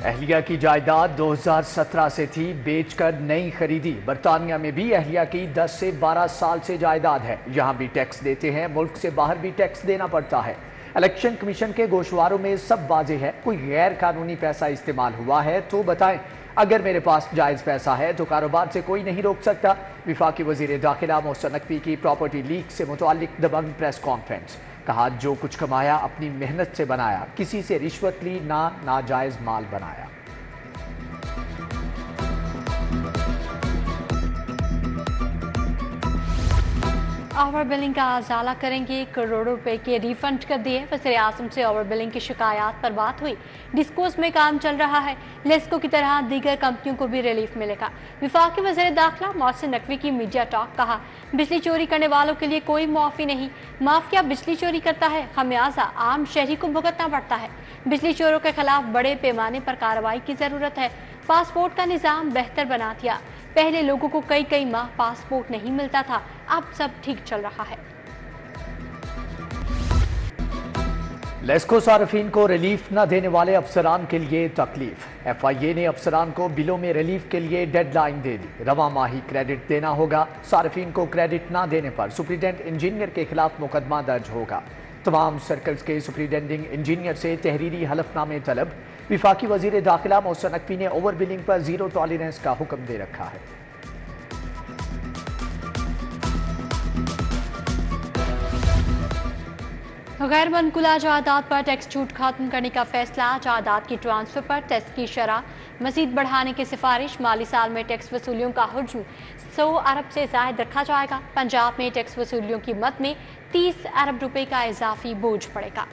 اہلیہ کی جائیداد 2017 سے تھی، بیچ کر نئی خریدی۔ برطانیہ میں بھی اہلیہ کی 10 سے 12 سال سے جائیداد ہے، یہاں بھی ٹیکس دیتے ہیں، ملک سے باہر بھی ٹیکس دینا پڑتا ہے۔ الیکشن کمیشن کے گوشواروں میں سب واضح ہے، کوئی غیر قانونی پیسہ استعمال ہوا ہے تو بتائیں، اگر میرے پاس جائز پیسہ ہے تو کاروبار سے کوئی نہیں روک سکتا۔ وفاقی وزیر داخلہ محسن نقوی کی پراپرٹی لیک سے متعلق دبنگ پریس کانفرنس، کہا جو کچھ کمایا اپنی محنت سے بنایا، کسی سے رشوت لی نہ ناجائز مال بنایا۔ اوور بلنگ کا ازالہ کریں گے، کروڑوں روپے کے ری فنڈ کر دیے۔ وزیر اعظم سے اوور بلنگ کی شکایات پر بات ہوئی۔ ڈسکوز میں کام چل رہا ہے، لیسکو کی طرح دیگر کمپنیوں کو بھی ریلیف ملے گا۔ وفاقی وزیر داخلہ محسن نقوی کی میڈیا ٹاک، کہا بجلی چوری کرنے والوں کے لیے کوئی معافی نہیں، مافیا بجلی چوری کرتا ہے، خمیازہ عام شہری کو بھگتنا پڑتا ہے۔ بجلی چوروں کے خلاف بڑے پیمانے پر کارروائی کی ضرورت ہے۔ پاسپورٹ کا نظام بہتر بنا دیا، پہلے لوگوں کو کئی ماہ پاسپورٹ نہیں ملتا تھا، اب سب ٹھیک چل رہا ہے۔ لیسکو صارفین کو ریلیف نہ دینے والے افسران کے لیے تکلیف۔ ایف آئی اے نے افسران کو بلوں میں ریلیف کے لیے ڈیڈ لائن دے دی، رواں ماہی کریڈٹ دینا ہوگا۔ صارفین کو کریڈٹ نہ دینے پر سپرنٹینڈنٹ انجینئر کے خلاف مقدمہ درج ہوگا۔ تمام سرکلز کے سپرنٹینڈنگ انجینئر سے تحریری حلف نامے طلب۔ وفاقی وزیر داخلہ محسن نقوی نے اوور بلنگ پر زیرو ٹالرنس کا حکم دے رکھا ہے۔ غیر منقولہ جائیداد پر ٹیکس چھوٹ ختم کرنے کا فیصلہ، جائیداد کی ٹرانسفر پر ٹیکس کی شرح مزید بڑھانے کی سفارش۔ مالی سال میں ٹیکس وصولیوں کا حجم 100 ارب سے زائد رکھا جائے گا۔ پنجاب میں ٹیکس وصولیوں کی مد میں 30 ارب روپے کا اضافی بوجھ پڑے گا۔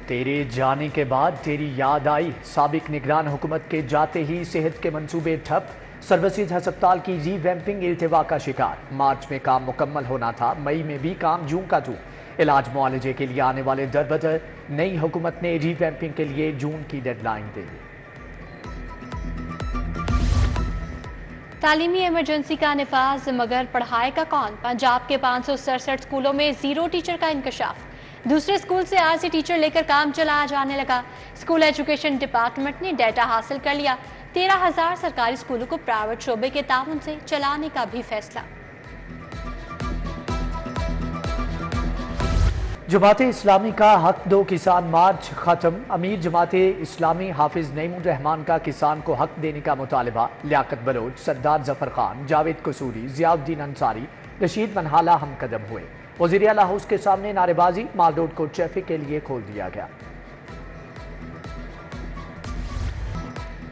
تیرے جانے کے بعد تیری یاد آئی، سابق نگران حکومت کے جاتے ہی صحت کے منصوبے ٹھپ۔ سروسز ہسپتال کی ری ویمپنگ التوا کا شکار، مارچ میں کام مکمل ہونا تھا، مئی میں بھی کام جوں کا توں۔ علاج معالجے کے لیے آنے والے در بدر، نئی حکومت نے ری ویمپنگ کے لیے جون کی ڈیڈ لائن دے دی۔ تعلیمی ایمرجنسی کا نفاذ مگر پڑھائے گا کون؟ پنجاب کے 567 اسکولوں میں زیرو ٹیچر کا انکشاف، دوسرے اسکول سے آج سے ٹیچر لے کر کام چلایا جانے لگا۔ اسکول ایجوکیشن ڈپارٹمنٹ نے ڈیٹا حاصل کر لیا، 13,000 سرکاری اسکولوں کو پرائیویٹ شعبے کے تعاون سے چلانے کا بھی فیصلہ۔ جماعت اسلامی کا حق دو کسان مارچ ختم، امیر جماعت اسلامی حافظ نعیم الرحمان کا کسان کو حق دینے کا مطالبہ۔ لیاقت بلوچ، سردار ظفر خان، جاوید قصوری، ضیاء الدین انصاری، رشید منہالہ ہم قدم ہوئے۔ وزیر اعلیٰ ہاؤس کے سامنے نعرے بازی، مال روڈ کو ٹریفک کے لیے کھول دیا گیا۔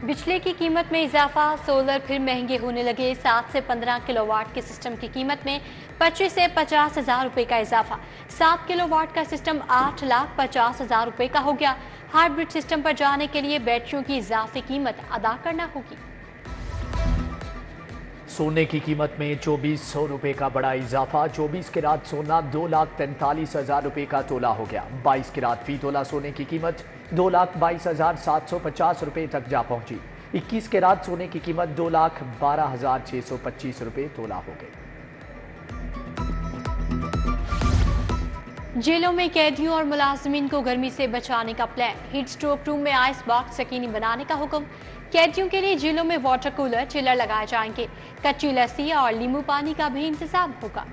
بجلی کی قیمت میں اضافہ، سولر پھر مہنگے ہونے لگے۔ 7 سے 15 کلو واٹ کے سسٹم کی قیمت میں 25 سے 50 ہزار روپے کا اضافہ۔ 7 کلو واٹ کا سسٹم 8,50,000 روپے کا ہو گیا۔ ہائیبرڈ سسٹم پر جانے کے لیے بیٹریوں کی اضافی قیمت ادا کرنا ہوگی۔ سونے کی قیمت میں 2400 روپے کا بڑا اضافہ، 24 کیرات سونا 2,43,000 روپے کا تولہ ہو گیا۔ 22 کیرات فی تولہ سونے کی قیمت 2,22,750 روپے تک جا پہنچی۔ 21 کیرات سونے کی قیمت 2,12,625 روپے تولہ ہو گئی۔ جیلوں میں قیدیوں اور ملازمین کو گرمی سے بچانے کا پلان، ہیٹ سٹروک روم میں آئس باکس یقینی بنانے کا حکم۔ قیدیوں کے لیے جیلوں میں واٹر کولر، چلر لگائے جائیں گے، کچی لسی اور لیمو پانی کا بھی انتظام ہوگا۔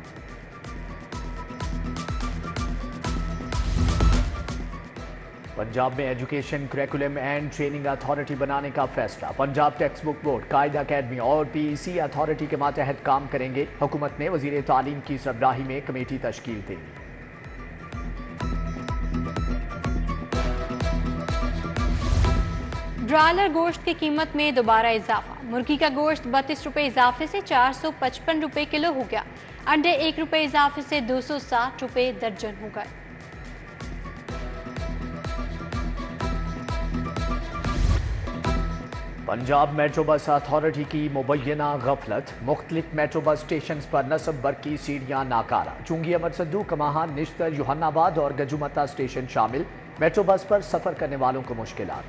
پنجاب میں education curriculum and training authority بنانے کا فیصلہ، پنجاب ٹیکسٹ بک بورڈ، قائد اکیڈمی اور پی ای سی اتھارٹی کے ماتحت کام کریں گے۔ حکومت نے وزیر تعلیم کی سربراہی میں کمیٹی تشکیل دی۔ برائلر گوشت کی قیمت میں دوبارہ اضافہ، مرغی کا گوشت 32 روپے اضافے سے 455 روپے کلو ہو گیا۔ انڈے 1 روپے اضافے سے 260 روپے درجن ہو گئے۔ پنجاب میٹرو بس اتھارٹی کی مبینہ غفلت، مختلف میٹرو بس اسٹیشنز پر نصب برقی سیڑھیاں ناکارہ، چونگی امر سدو، کماہاں، نشتر، یوحنا آباد اور گجومتا اسٹیشن شامل۔ میٹرو بس پر سفر کرنے والوں کو مشکلات۔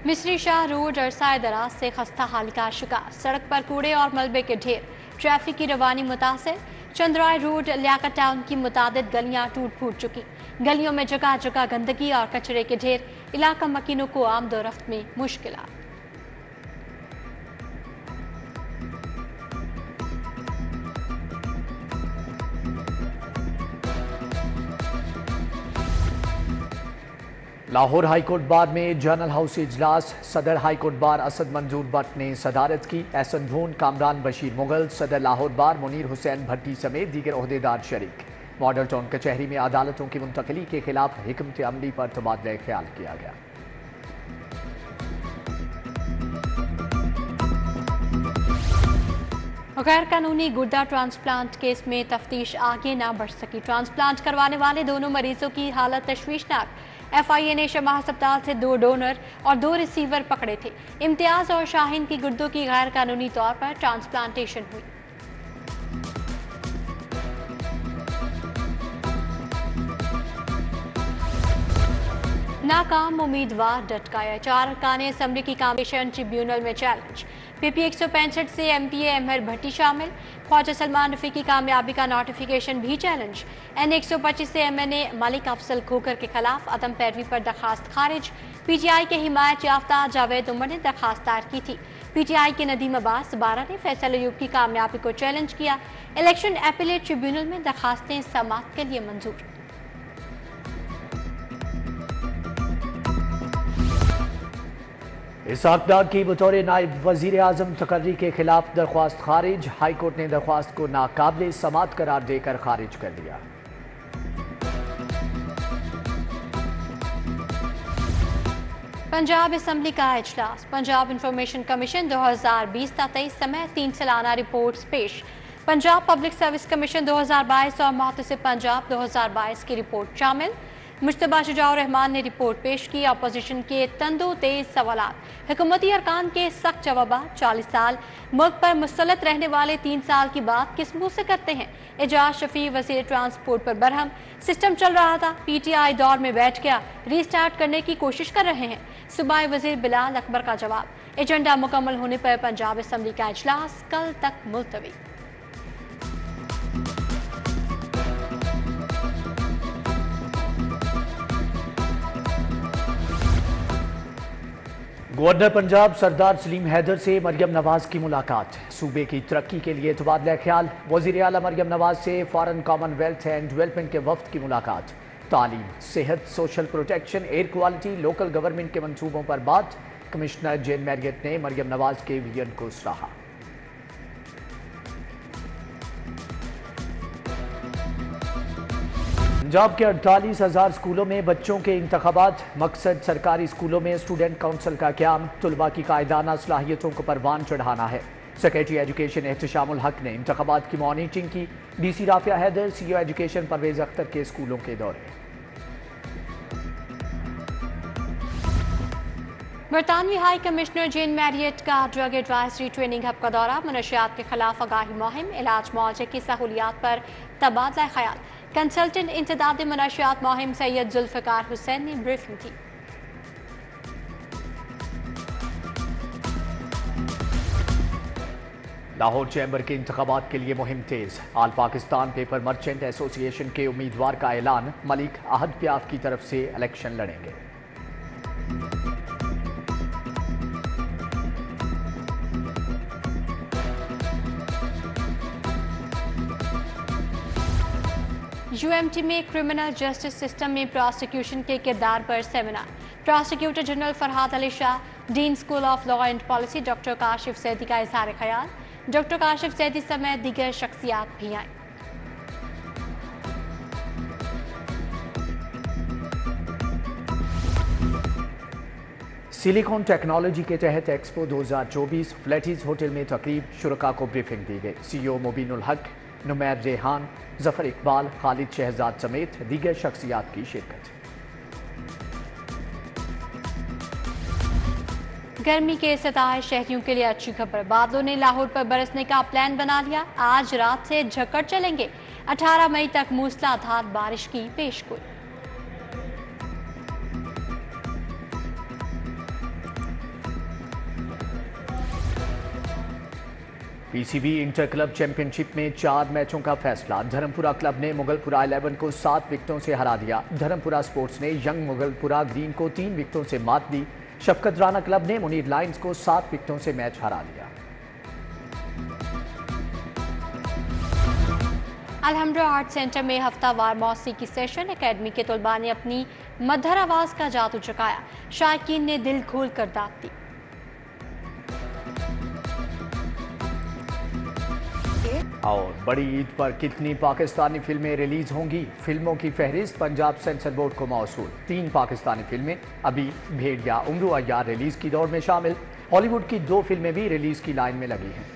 مصری شاہ روڈ عرصہ دراز سے خستہ حال کا شکار، سڑک پر کوڑے اور ملبے کے ڈھیر، ٹریفک کی روانی متاثر۔ चंद्राय रोड लियाकत टाउन की मुतादिद गलियां टूट फूट चुकी। गलियों में जगह जगह गंदगी और कचरे के ढेर, इलाका मकीनों को आमदोरफ्त में मुश्किलात। लाहौर हाईकोर्ट बार में जनरल हाउस इजलास, सदर हाईकोर्ट बार असद मंजूर भट्ट ने सदारत की। एहसन भून, कामरान बशीर मुगल, सदर लाहौर बार मुनीर हुसैन भट्टी समेत दीगर ओहदेदार शरीक। मॉडल टाउन कचहरी में अदालतों की मुंतकली के खिलाफ हिकमत अमली पर तबादला ख्याल किया गया। गैर कानूनी गुर्दा ट्रांसप्लांट केस में तफ्तीश आगे ना बढ़ सकी। ट्रांसप्लांट करवाने वाले दोनों मरीजों की हालत तशवीशनाक। FIA ने शमाह अस्पताल से 2 डोनर और 2 रिसीवर पकड़े थे। इम्तियाज और शाहीन की गुर्दों की गैर कानूनी तौर पर ट्रांसप्लांटेशन हुई। नाकाम उम्मीदवार डटकाया, 4 अरकान असम्बली की कॉम्पिटिशन ट्रिब्यूनल में चैलेंज। PP 165 से MPA अमर भट्टी शामिल। ख्वाजा सलमान रफी की कामयाबी का नोटिफिकेशन भी चैलेंज। N 125 से MNA मलिक अफसल खोकर के खिलाफ अदम पैरवी पर दरखास्त खारिज। PTI के हिमायत याफ्ता जावेद उमर ने दरखास्त दायर की थी। PTI के नदीम अब्बास 12 ने फैसल अयूब की कामयाबी को चैलेंज किया। इलेक्शन एपीलेट ट्रिब्यूनल में दरखास्तें समाअत के लिए मंजूर। इसहाक डार की बतौर नायब वजीर आजम तकर्री के खिलाफ दरख्वास्त खारिज। हाई कोर्ट ने दरख्वास्त को नाकाबिल समाअत करार देकर खारिज कर दिया। पंजाब असम्बली का इजलास। पंजाब इंफॉर्मेशन कमीशन 2020-23 समेत 3 सालाना रिपोर्ट्स पेश। पंजाब पब्लिक सर्विस कमीशन 2022 और मुहतसिब पंजाब 2022 की रिपोर्ट शामिल। मुश्तबा शुजाउर रहमान ने रिपोर्ट पेश की। अपोजिशन के तंदो तेज सवालात, हुकूमती अरकान के सख्त जवाबात। 40 साल मुल्क पर मुसलत रहने वाले 3 साल की बात किस मुंह से करते हैं। एजाज शफी वज़ीर ट्रांसपोर्ट पर बरहम। सिस्टम चल रहा था, PTI दौर में बैठ गया, रीस्टार्ट करने की कोशिश कर रहे हैं। सूबाई वज़ीर बिलाल अकबर का जवाब। एजेंडा मुकम्मल होने पर पंजाब असम्बली का इजलास कल तक मुलतवी। गवर्नर पंजाब सरदार सलीम हैदर से मरियम नवाज की मुलाकात। सूबे की तरक्की के लिए तबादला ख्याल। वज़ीर आला मरियम नवाज से फॉरेन कॉमनवेल्थ एंड डेवलपमेंट के वफ्द की मुलाकात। तालीम, सेहत, social protection, air quality, local government के मंसूबों पर बात। कमिश्नर जेन मैरियट ने मरियम नवाज के विजन को सराहा। पंजाब के 48,000 स्कूलों में बच्चों के इंतखाबात। मकसद सरकारी स्कूलों में स्टूडेंट काउंसिल का क़याम। तुलबा की कायदाना सलाहियतों को परवान चढ़ाना है। सेक्रेटरी एजुकेशन एहतशामुल हक ने इंतखाबात की मॉनिटरिंग की। DC Rafia Haider, CEO education Pervez Akhtar के स्कूलों के दौरे। बरतानवी हाई कमिश्नर जेन मैरियट का ड्रग एडवाइजरी ट्रेनिंग हब का दौरा। मनशियात के खिलाफ आगाही मुहिम, इलाज मुआवजे की सहूलियात पर तबादला ख्याल। कंसल्टेंट इंतदाद मनशियात मुहिम सैयद जुल्फ़िकार हुसैन ने ब्रीफिंग की। लाहौर चैम्बर के इंतखाबात के लिए मुहिम तेज। आल पाकिस्तान पेपर मर्चेंट एसोसिएशन के उम्मीदवार का ऐलान। मलिक अहद प्याफ की तरफ से इलेक्शन लड़ेंगे। UMT में क्रिमिनल जस्टिस सिस्टम में प्रोसिक्यूशन के किरदार पर seminar. Prosecutor general Farhad Ali Shah, dean school of law and policy doctor Kashif Zaidi का इजहार ख्याल। डॉक्टर काशिफ जैदी समेत दीगर शख्सियात भी आए। सिलिकॉन टेक्नोलॉजी के तहत एक्सपो 2024 फ्लैटीज होटल में तकरीब। शुरका को ब्रीफिंग दी गई। CEO मुबीनुल हक, नुमैर रेहान, जफर इकबाल, खालिद शहजाद समेत दीगर शख्सियात की शिरकत। गर्मी के सताए शहरियों के लिए अच्छी खबर। बादलों ने लाहौर पर बरसने का प्लान बना लिया। आज रात से झक्कड़ चलेंगे। 18 मई तक मूसलाधार बारिश की पेशगोई। PCB इंटर क्लब चैंपियनशिप में 4 मैचों का फैसला। धर्मपुरा क्लब ने मुगलपुरा 11 को 7 विकेटों से हरा दिया। धर्मपुरा स्पोर्ट्स ने यंग मुगलपुरा ग्रीन को 3 विकेटों से मात दी। शफकत राना क्लब ने मुनीर लायंस को 7 विकेटों से मैच हरा दिया। अलहमरा आर्ट सेंटर में हफ्तावार मौसीकी सेशन। एकेडमी के तलबा ने अपनी मधुर आवाज़ का जादू चकाया। शायकीन ने दिल खोल कर दाद दी। और बड़ी ईद पर कितनी पाकिस्तानी फिल्में रिलीज होंगी? फिल्मों की फहरिस्त पंजाब सेंसर बोर्ड को मौसूल। 3 पाकिस्तानी फिल्में अभी भेड़िया, उम्र अय्यार रिलीज की दौड़ में शामिल। हॉलीवुड की 2 फिल्में भी रिलीज की लाइन में लगी हैं।